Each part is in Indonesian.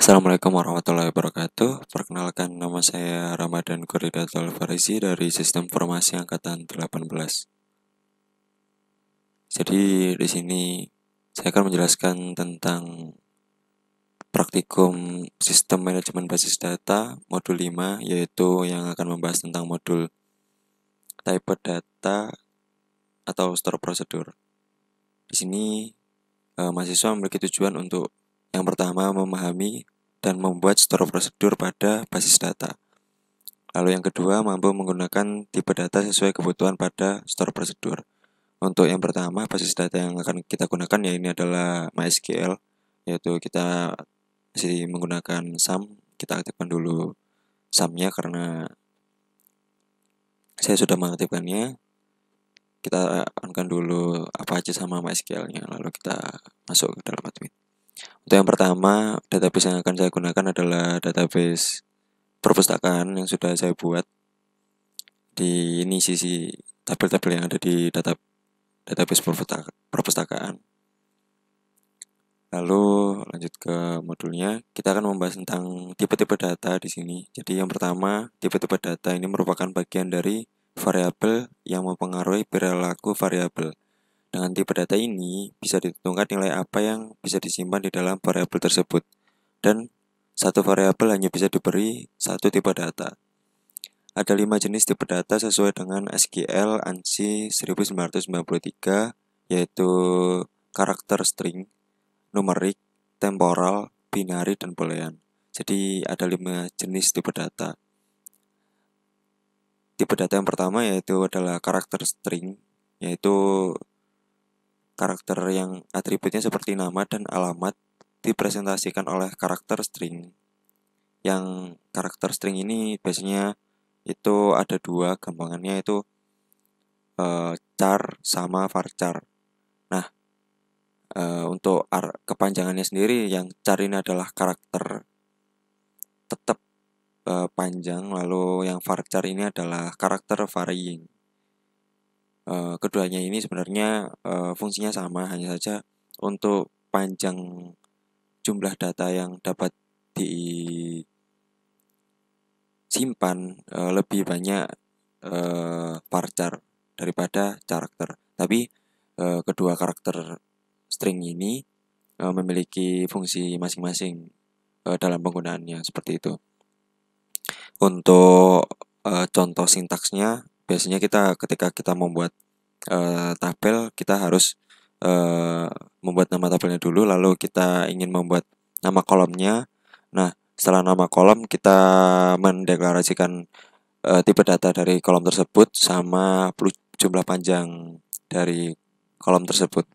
Assalamualaikum warahmatullahi wabarakatuh. Perkenalkan, nama saya Ramadan Kuridatul Farisi dari Sistem Informasi Angkatan 18. Jadi di sini saya akan menjelaskan tentang praktikum Sistem Manajemen Basis Data modul 5, yaitu yang akan membahas tentang modul Type Data atau Store Procedure. Di sini mahasiswa memiliki tujuan untuk yang pertama memahami dan membuat store prosedur pada basis data. Lalu yang kedua, mampu menggunakan tipe data sesuai kebutuhan pada store prosedur. Untuk yang pertama, basis data yang akan kita gunakan ya ini adalah MySQL, yaitu kita masih menggunakan SAM. Kita aktifkan dulu SAM-nya karena saya sudah mengaktifkannya. Kita on-kan dulu apa aja sama MySQL-nya, lalu kita masuk ke dalam admin. Untuk yang pertama, database yang akan saya gunakan adalah database perpustakaan yang sudah saya buat. Di ini sisi tabel-tabel yang ada di database perpustakaan. Lalu lanjut ke modulnya, kita akan membahas tentang tipe-tipe data di sini. Jadi yang pertama, tipe-tipe data ini merupakan bagian dari variabel yang mempengaruhi perilaku variabel. Dengan tipe data ini bisa ditentukan nilai apa yang bisa disimpan di dalam variabel tersebut. Dan satu variabel hanya bisa diberi satu tipe data. Ada 5 jenis tipe data sesuai dengan SQL ANSI 1993, yaitu karakter string, numerik, temporal, binary, dan boolean. Jadi ada 5 jenis tipe data. Tipe data yang pertama yaitu adalah karakter string, yaitu karakter yang atributnya seperti nama dan alamat dipresentasikan oleh karakter string. Yang karakter string ini biasanya itu ada dua, gampangannya itu char sama varchar. Nah, untuk kepanjangannya sendiri, yang char ini adalah karakter tetap panjang, lalu yang varchar ini adalah karakter varying. Keduanya ini sebenarnya fungsinya sama, hanya saja untuk panjang jumlah data yang dapat disimpan lebih banyak varchar daripada karakter. Tapi kedua karakter string ini memiliki fungsi masing-masing dalam penggunaannya, seperti itu. Untuk contoh sintaksnya, biasanya ketika kita membuat tabel, kita harus membuat nama tabelnya dulu, lalu kita ingin membuat nama kolomnya. Nah, setelah nama kolom, kita mendeklarasikan tipe data dari kolom tersebut sama jumlah panjang dari kolom tersebut.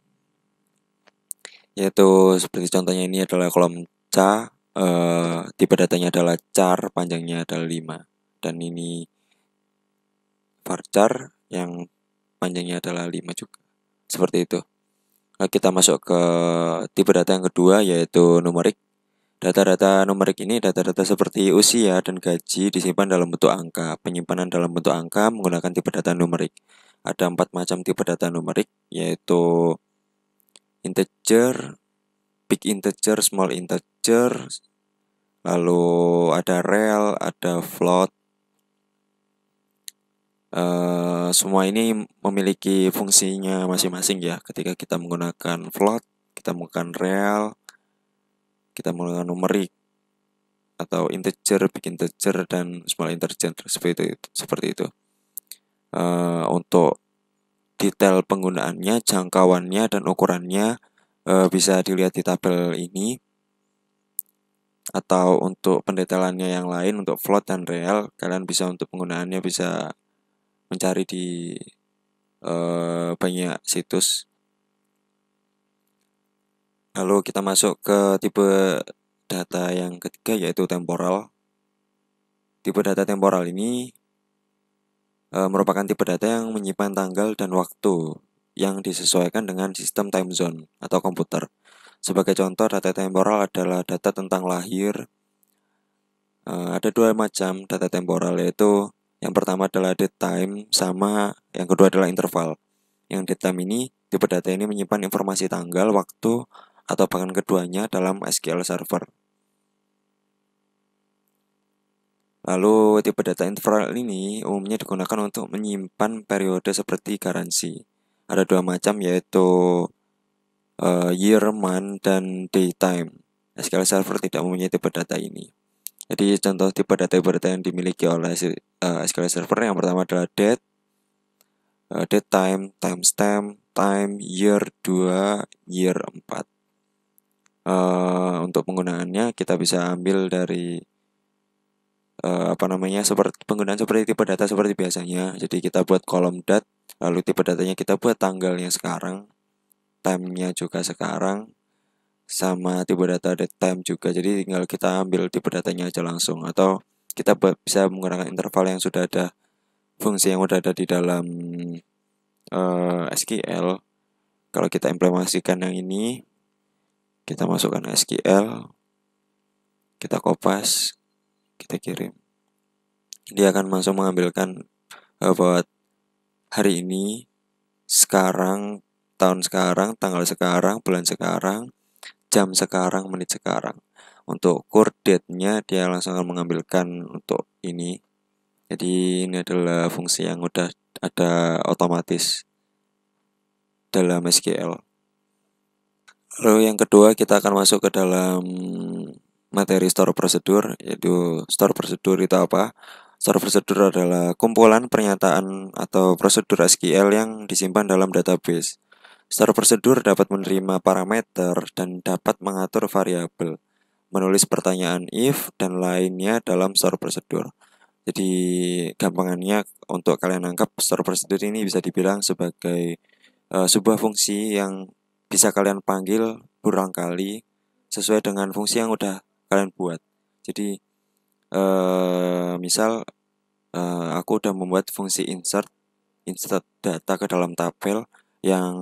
Yaitu seperti contohnya ini adalah kolom C, tipe datanya adalah char, panjangnya adalah 5. Dan ini varchar yang panjangnya adalah 5 juga. Seperti itu. Nah, kita masuk ke tipe data yang kedua, yaitu numerik. Data-data numerik ini data-data seperti usia dan gaji disimpan dalam bentuk angka. Penyimpanan dalam bentuk angka menggunakan tipe data numerik. Ada 4 macam tipe data numerik, yaitu integer, big integer, small integer, lalu ada real, ada float. Semua ini memiliki fungsinya masing-masing ya. Ketika kita menggunakan float, kita menggunakan real, kita menggunakan numerik, atau integer, big integer, dan small integer, seperti itu. Untuk detail penggunaannya, jangkauannya, dan ukurannya bisa dilihat di tabel ini. Atau untuk pendetailannya yang lain, untuk float dan real, kalian bisa untuk penggunaannya bisa mencari di banyak situs. Lalu kita masuk ke tipe data yang ketiga, yaitu temporal. Tipe data temporal ini merupakan tipe data yang menyimpan tanggal dan waktu yang disesuaikan dengan sistem time zone atau komputer. Sebagai contoh, data temporal adalah data tentang lahir. Ada 2 macam data temporal, yaitu yang pertama adalah date time, sama yang kedua adalah interval. Yang date time ini, tipe data ini menyimpan informasi tanggal, waktu, atau bahkan keduanya dalam SQL Server. Lalu tipe data interval ini umumnya digunakan untuk menyimpan periode seperti garansi. Ada dua macam, yaitu year, month, dan daytime. SQL Server tidak mempunyai tipe data ini. Jadi contoh tipe data yang dimiliki oleh SQL Server yang pertama adalah date, date time, timestamp, time, year 2, year 4. Untuk penggunaannya kita bisa ambil dari seperti penggunaan seperti tipe data seperti biasanya. Jadi kita buat kolom dat, lalu tipe datanya kita buat tanggalnya sekarang, time-nya juga sekarang, sama tipe data date time juga. Jadi tinggal kita ambil tipe datanya aja langsung, atau kita bisa menggunakan interval yang sudah ada, fungsi yang sudah ada di dalam SQL. Kalau kita implementasikan yang ini, kita masukkan SQL, kita kopas, kita kirim. Dia akan langsung mengambilkan buat hari ini, sekarang, tahun sekarang, tanggal sekarang, bulan sekarang, jam sekarang, menit sekarang. Untuk core date-nya dia langsung akan mengambilkan untuk ini. Jadi ini adalah fungsi yang udah ada otomatis dalam SQL. Lalu yang kedua, kita akan masuk ke dalam materi store prosedur, yaitu store prosedur itu apa? Store prosedur adalah kumpulan pernyataan atau prosedur SQL yang disimpan dalam database. Store prosedur dapat menerima parameter dan dapat mengatur variabel, menulis pertanyaan if dan lainnya dalam store prosedur. Jadi gampangannya untuk kalian anggap store prosedur ini bisa dibilang sebagai sebuah fungsi yang bisa kalian panggil berulang kali sesuai dengan fungsi yang udah kalian buat. Jadi misal aku udah membuat fungsi insert data ke dalam tabel yang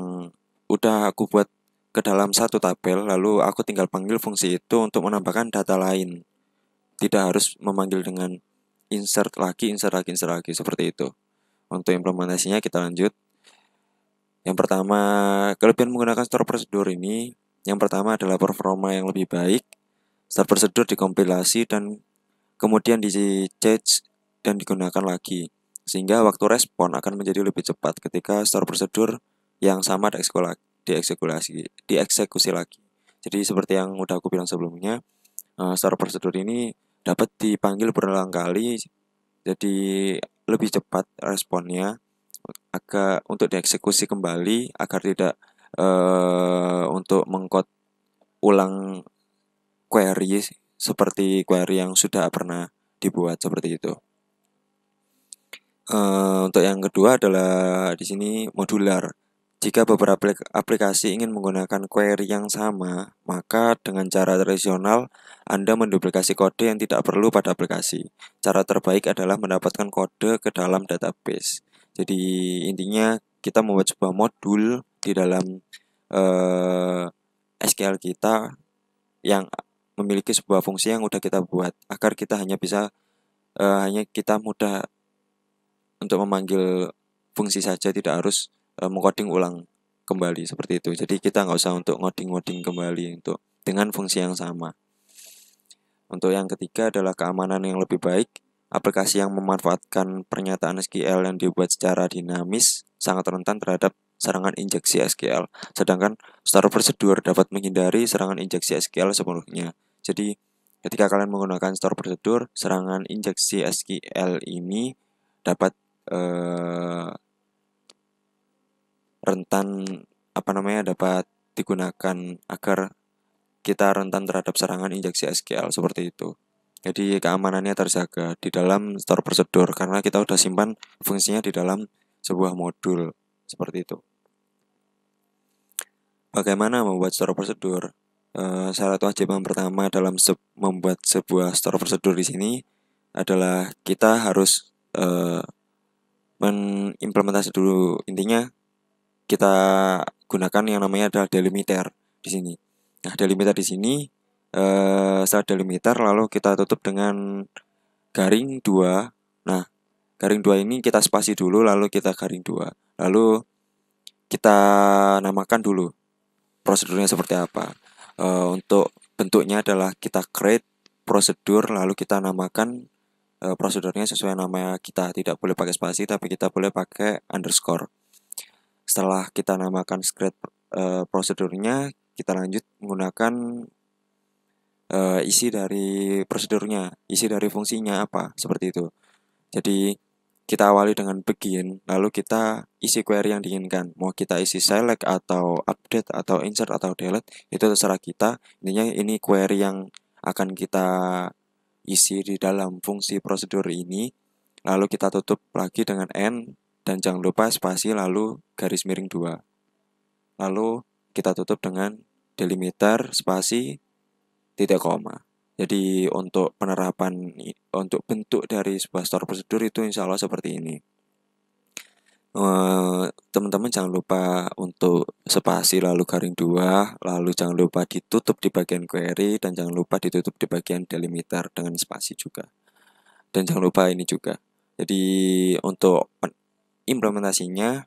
udah aku buat ke dalam satu tabel, lalu aku tinggal panggil fungsi itu untuk menambahkan data lain. Tidak harus memanggil dengan insert lagi, seperti itu. Untuk implementasinya kita lanjut. Yang pertama, kelebihan menggunakan store prosedur ini, yang pertama adalah performa yang lebih baik. Store prosedur dikompilasi dan kemudian di-cache dan digunakan lagi, sehingga waktu respon akan menjadi lebih cepat ketika store prosedur yang sama dieksekusi lagi. Jadi seperti yang udah aku bilang sebelumnya, store prosedur ini dapat dipanggil berulang kali, jadi lebih cepat responnya untuk dieksekusi kembali agar tidak untuk mengkode ulang query seperti query yang sudah pernah dibuat seperti itu. Untuk yang kedua adalah di sini modular. Jika beberapa aplikasi ingin menggunakan query yang sama, maka dengan cara tradisional Anda menduplikasi kode yang tidak perlu pada aplikasi. Cara terbaik adalah mendapatkan kode ke dalam database. Jadi intinya kita membuat sebuah modul di dalam SQL kita yang memiliki sebuah fungsi yang udah kita buat, agar kita hanya kita mudah untuk memanggil fungsi saja, tidak harus mengcoding ulang kembali seperti itu. Jadi kita nggak usah untuk ngoding kembali untuk dengan fungsi yang sama. Untuk yang ketiga adalah keamanan yang lebih baik. Aplikasi yang memanfaatkan pernyataan SQL yang dibuat secara dinamis sangat rentan terhadap serangan injeksi SQL. Sedangkan store prosedur dapat menghindari serangan injeksi SQL sepenuhnya. Jadi ketika kalian menggunakan store prosedur, serangan injeksi SQL ini dapat dapat digunakan agar kita rentan terhadap serangan injeksi SQL seperti itu. Jadi keamanannya terjaga di dalam store prosedur karena kita udah simpan fungsinya di dalam sebuah modul seperti itu. Bagaimana membuat store prosedur? Syarat wajib yang pertama dalam membuat sebuah store prosedur di sini adalah kita harus mengimplementasi dulu. Intinya kita gunakan yang namanya adalah delimiter di sini. Nah, delimiter di sini setelah delimiter lalu kita tutup dengan garing 2. Nah, garing 2 ini kita spasi dulu lalu kita garing 2. Lalu kita namakan dulu prosedurnya seperti apa. Untuk bentuknya adalah kita create prosedur lalu kita namakan prosedurnya sesuai nama kita, tidak boleh pakai spasi tapi kita boleh pakai underscore. Setelah kita namakan script prosedurnya, kita lanjut menggunakan isi dari prosedurnya, isi dari fungsinya apa, seperti itu. Jadi kita awali dengan begin, lalu kita isi query yang diinginkan. Mau kita isi select atau update atau insert atau delete, itu terserah kita. Intinya ini query yang akan kita isi di dalam fungsi prosedur ini. Lalu kita tutup lagi dengan end, dan jangan lupa spasi lalu garis miring 2. Lalu kita tutup dengan delimiter spasi titik koma. Jadi untuk penerapan, untuk bentuk dari sebuah store prosedur itu insya Allah seperti ini. Teman-teman jangan lupa untuk spasi lalu garing 2, lalu jangan lupa ditutup di bagian query, dan jangan lupa ditutup di bagian delimiter dengan spasi juga. Dan jangan lupa ini juga. Jadi untuk implementasinya,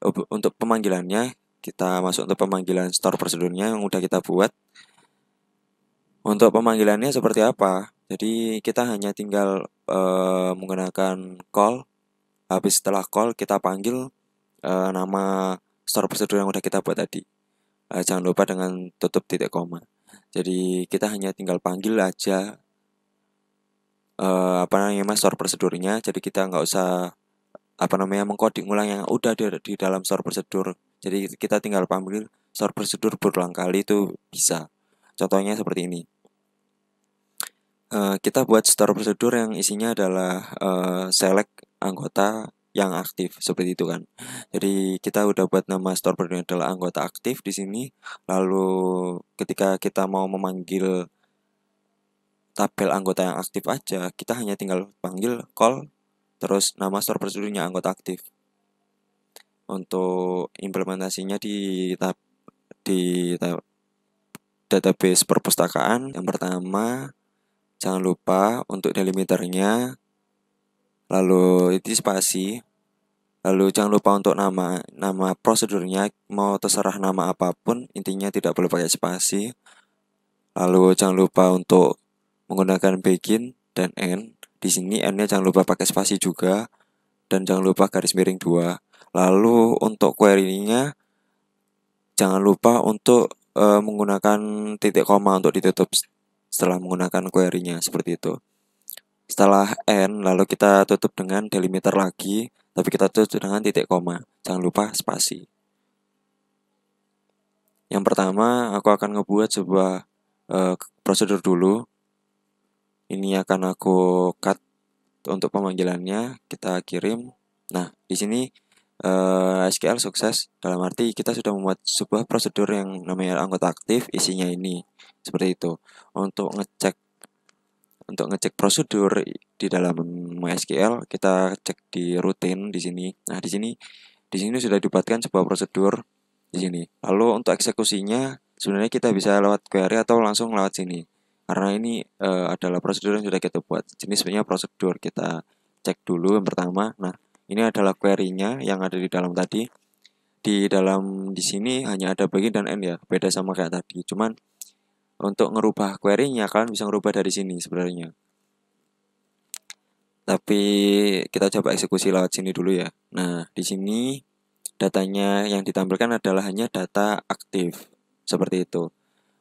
untuk pemanggilannya, kita masuk untuk pemanggilan store prosedurnya yang udah kita buat. Untuk pemanggilannya seperti apa? Jadi kita hanya tinggal menggunakan call. Habis setelah call kita panggil nama store prosedur yang udah kita buat tadi. Jangan lupa dengan tutup titik koma. Jadi kita hanya tinggal panggil aja store prosedurnya. Jadi kita nggak usah mengcoding ulang yang udah di dalam store prosedur. Jadi kita tinggal panggil store prosedur berulang kali itu bisa. Contohnya seperti ini. Kita buat store prosedur yang isinya adalah select anggota yang aktif, seperti itu kan. Jadi kita udah buat nama store prosedur adalah anggota aktif di sini. Lalu ketika kita mau memanggil tabel anggota yang aktif aja, kita hanya tinggal panggil call terus nama store prosedurnya anggota aktif. Untuk implementasinya di database perpustakaan, yang pertama jangan lupa untuk delimiternya, lalu itu spasi, lalu jangan lupa untuk nama prosedurnya, mau terserah nama apapun, intinya tidak boleh pakai spasi. Lalu jangan lupa untuk menggunakan begin dan end. Di sini end-nya jangan lupa pakai spasi juga, dan jangan lupa garis miring 2. Lalu untuk query-nya jangan lupa untuk menggunakan titik koma untuk ditutup setelah menggunakan query-nya, seperti itu. Setelah end, lalu kita tutup dengan delimiter lagi, tapi kita tutup dengan titik koma. Jangan lupa spasi. Yang pertama, aku akan ngebuat sebuah prosedur dulu. Ini akan aku cut untuk pemanggilannya, kita kirim. Nah, di sini SQL sukses, dalam arti kita sudah membuat sebuah prosedur yang namanya anggota aktif, isinya ini seperti itu. Untuk ngecek prosedur di dalam MySQL, kita cek di routine di sini. Nah, di sini sudah dibuatkan sebuah prosedur di sini. Lalu untuk eksekusinya sebenarnya kita bisa lewat query atau langsung lewat sini. Karena ini adalah prosedur yang sudah kita buat. Jenisnya prosedur, kita cek dulu yang pertama. Nah, ini adalah query-nya yang ada di dalam tadi. Di sini hanya ada begin dan end ya, beda sama kayak tadi. Cuman untuk ngerubah query-nya kalian bisa ngerubah dari sini sebenarnya. Tapi kita coba eksekusi lewat sini dulu ya. Nah, di sini datanya yang ditampilkan adalah hanya data aktif, seperti itu.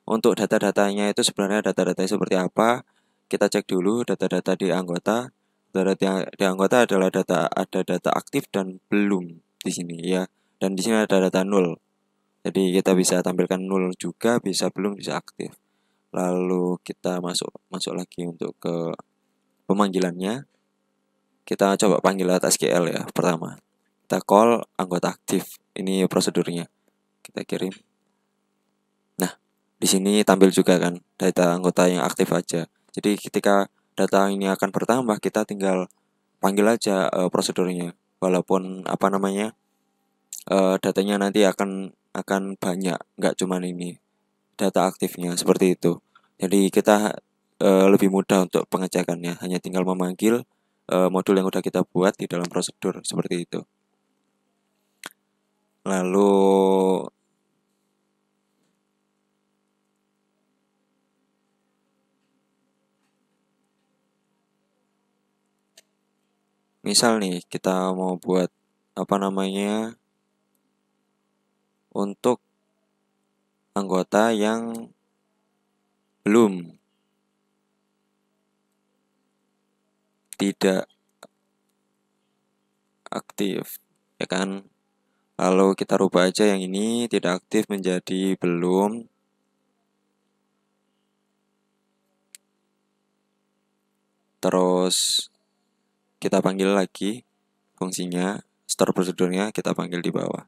Untuk data-datanya itu sebenarnya data-datanya seperti apa? Kita cek dulu data-data di anggota. Data di anggota adalah ada data aktif dan belum di sini ya. Dan di sini ada data 0. Jadi kita bisa tampilkan 0 juga, bisa belum, bisa aktif. Lalu kita masuk lagi untuk ke pemanggilannya. Kita coba panggil lewat SQL ya pertama. Kita call anggota aktif. Ini prosedurnya. Kita kirim. Nah, di sini tampil juga kan data anggota yang aktif aja. Jadi ketika data ini akan bertambah, kita tinggal panggil aja prosedurnya. Walaupun datanya nanti akan banyak, nggak cuman ini data aktifnya, seperti itu. Jadi kita lebih mudah untuk pengecekannya, hanya tinggal memanggil modul yang udah kita buat di dalam prosedur, seperti itu. Lalu Misal nih kita mau buat untuk anggota yang belum tidak aktif, ya kan? Lalu kita rubah aja yang ini tidak aktif menjadi belum. Terus kita panggil lagi fungsinya, store prosedurnya kita panggil di bawah.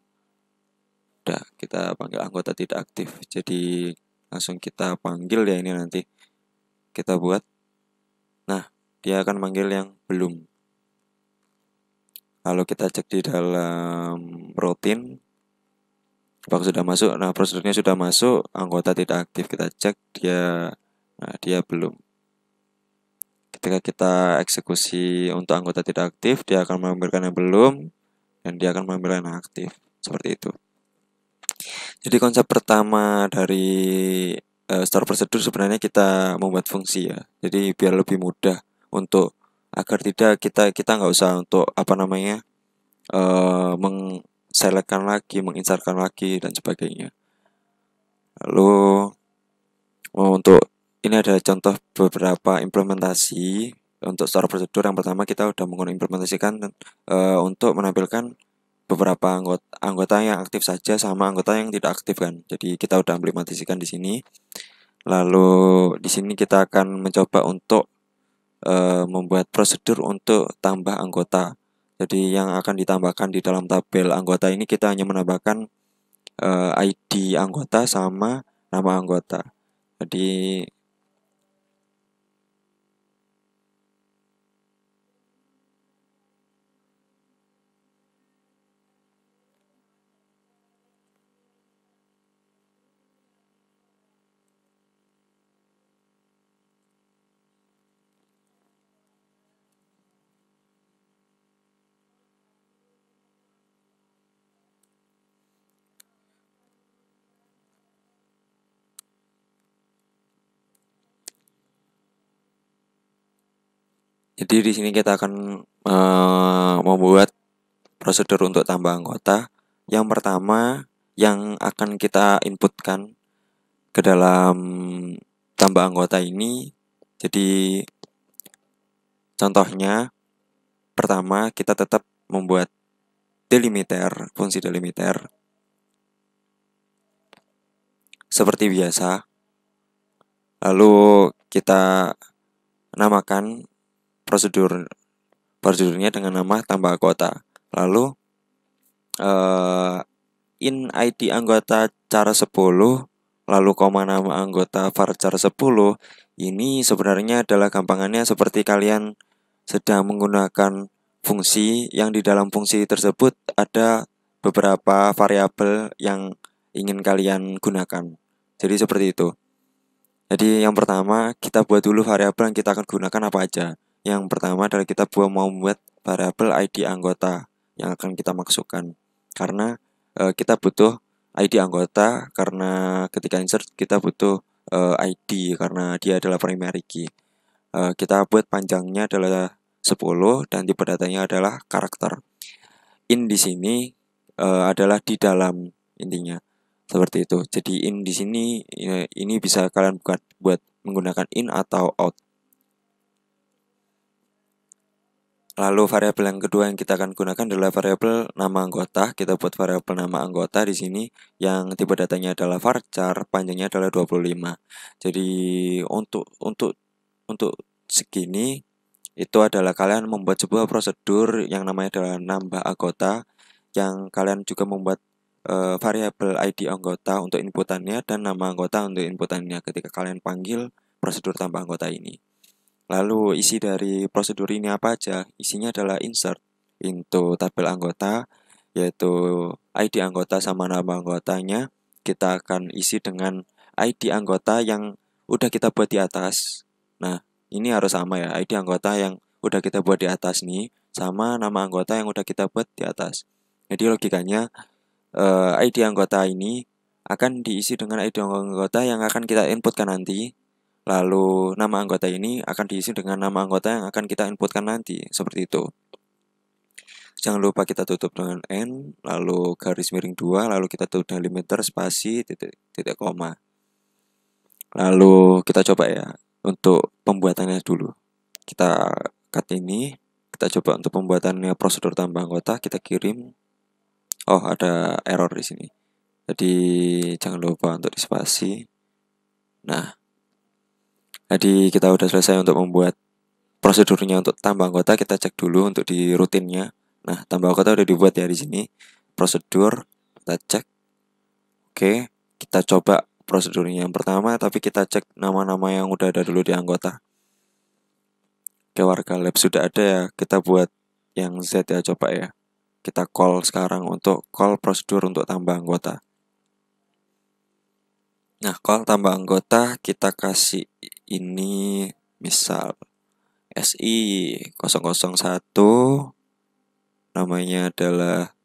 Udah, kita panggil anggota tidak aktif. Jadi langsung kita panggil ya ini nanti. Kita buat. Nah, dia akan manggil yang belum. Lalu kita cek di dalam rutin. Apakah sudah masuk? Nah, prosedurnya sudah masuk, anggota tidak aktif. Kita cek dia belum. Ketika kita eksekusi untuk anggota tidak aktif, dia akan menampilkan yang belum dan dia akan menampilkan yang aktif. Seperti itu. Jadi konsep pertama dari store prosedur sebenarnya kita membuat fungsi ya. Jadi biar lebih mudah untuk agar tidak kita nggak usah untuk mengselekkan lagi, menginstalkan lagi dan sebagainya. Lalu untuk ini ada contoh beberapa implementasi untuk store prosedur. Yang pertama kita udah mengimplementasikan untuk menampilkan beberapa anggota yang aktif saja sama anggota yang tidak aktif kan. Jadi kita udah implementasikan di sini. Lalu di sini kita akan mencoba untuk membuat prosedur untuk tambah anggota. Jadi yang akan ditambahkan di dalam tabel anggota ini kita hanya menambahkan ID anggota sama nama anggota. Jadi di sini kita akan membuat prosedur untuk tambah anggota. Yang pertama yang akan kita inputkan ke dalam tambah anggota ini. Jadi contohnya pertama kita tetap membuat delimiter, fungsi delimiter seperti biasa. Lalu kita namakan prosedurnya dengan nama tambah anggota. Lalu in ID anggota cara 10 lalu koma nama anggota varchar 10. Ini sebenarnya adalah gampangannya seperti kalian sedang menggunakan fungsi yang di dalam fungsi tersebut ada beberapa variabel yang ingin kalian gunakan. Jadi seperti itu. Jadi yang pertama kita buat dulu variabel yang kita akan gunakan apa aja. Yang pertama adalah kita mau membuat variabel ID anggota yang akan kita masukkan. Karena kita butuh ID anggota karena ketika insert kita butuh ID karena dia adalah primary key. Kita buat panjangnya adalah 10 dan tipe datanya adalah karakter. In di sini adalah di dalam intinya. Seperti itu. Jadi in di sini ini bisa kalian buat menggunakan in atau out. Lalu variabel yang kedua yang kita akan gunakan adalah variabel nama anggota. Kita buat variabel nama anggota di sini yang tipe datanya adalah varchar, panjangnya adalah 25. Jadi untuk segini itu adalah kalian membuat sebuah prosedur yang namanya adalah nambah anggota, yang kalian juga membuat variabel ID anggota untuk inputannya dan nama anggota untuk inputannya ketika kalian panggil prosedur tambah anggota ini. Lalu isi dari prosedur ini apa aja? Isinya adalah insert into tabel anggota, yaitu ID anggota sama nama anggotanya. Kita akan isi dengan ID anggota yang udah kita buat di atas. Nah, ini harus sama ya, ID anggota yang udah kita buat di atas nih sama nama anggota yang udah kita buat di atas. Jadi logikanya ID anggota ini akan diisi dengan ID anggota yang akan kita inputkan nanti. Lalu nama anggota ini akan diisi dengan nama anggota yang akan kita inputkan nanti. Seperti itu. Jangan lupa kita tutup dengan N, lalu garis miring 2, lalu kita tutup dengan limiter, spasi, titik koma. Lalu kita coba ya untuk pembuatannya dulu. Kita cut ini, kita coba untuk pembuatannya prosedur tambah anggota, kita kirim. Oh, ada error di sini. Jadi jangan lupa untuk dispasi. Nah, jadi kita udah selesai untuk membuat prosedurnya untuk tambah anggota. Kita cek dulu untuk di rutinnya. Nah, tambah anggota udah dibuat ya di sini. Prosedur kita cek. Oke, kita coba prosedurnya yang pertama, tapi kita cek nama-nama yang udah ada dulu di anggota. Oke, warga lab sudah ada ya. Kita buat yang Z ya, coba ya. Kita call sekarang untuk call prosedur untuk tambah anggota. Nah, call tambah anggota kita kasih ini misal SI 001, namanya adalah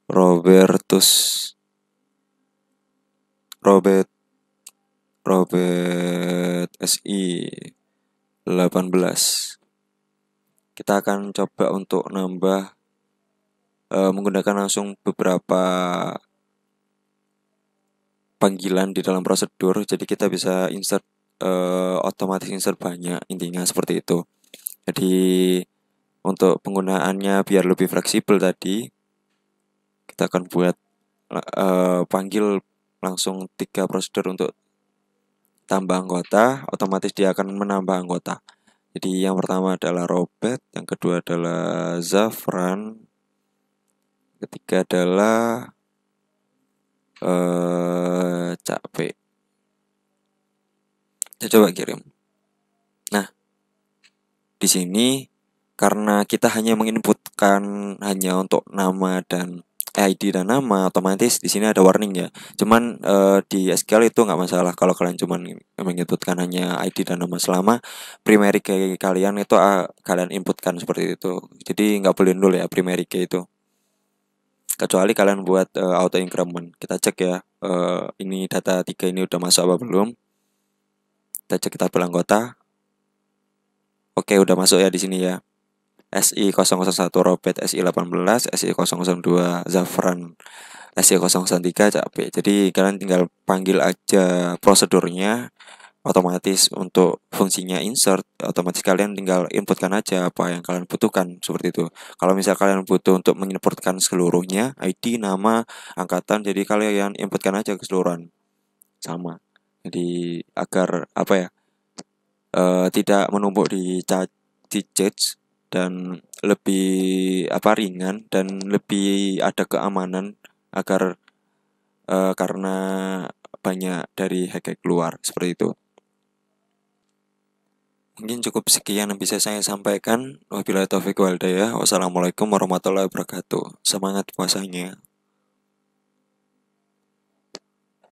Robert SI 18. Kita akan coba untuk nambah menggunakan langsung beberapa panggilan di dalam prosedur, jadi kita bisa insert otomatis insert banyak, intinya seperti itu. Jadi untuk penggunaannya biar lebih fleksibel tadi, kita akan buat panggil langsung 3 prosedur untuk tambah anggota, otomatis dia akan menambah anggota. Jadi yang pertama adalah Robert, yang kedua adalah Zafran, ketiga adalah Cak P. Kita coba kirim. Nah, di sini karena kita hanya menginputkan hanya untuk nama dan ID dan nama, otomatis di sini ada warning ya. Cuman di SQL itu nggak masalah kalau kalian cuman menginputkan hanya ID dan nama, selama primary key kalian itu kalian inputkan seperti itu. Jadi nggak boleh nol ya primary key itu. Kecuali kalian buat auto increment. Kita cek ya, ini data 3 ini udah masuk apa belum. Kita cek tabel anggota. Oke, udah masuk ya di sini ya. SI 001 Robert, SI 18, SI 002 Zafran, SI 003 Cak P. Jadi kalian tinggal panggil aja prosedurnya, otomatis untuk fungsinya insert, otomatis kalian tinggal inputkan aja apa yang kalian butuhkan, seperti itu. Kalau misal kalian butuh untuk menginputkan seluruhnya, ID, nama, angkatan, jadi kalian inputkan aja keseluruhan sama. Jadi agar apa ya, tidak menumpuk di charge dan lebih ringan dan lebih ada keamanan agar karena banyak dari hack keluar, seperti itu. Mungkin cukup sekian yang bisa saya sampaikan. Wabillahi taufiq wal hidayah. Wassalamualaikum warahmatullahi wabarakatuh. Semangat puasanya.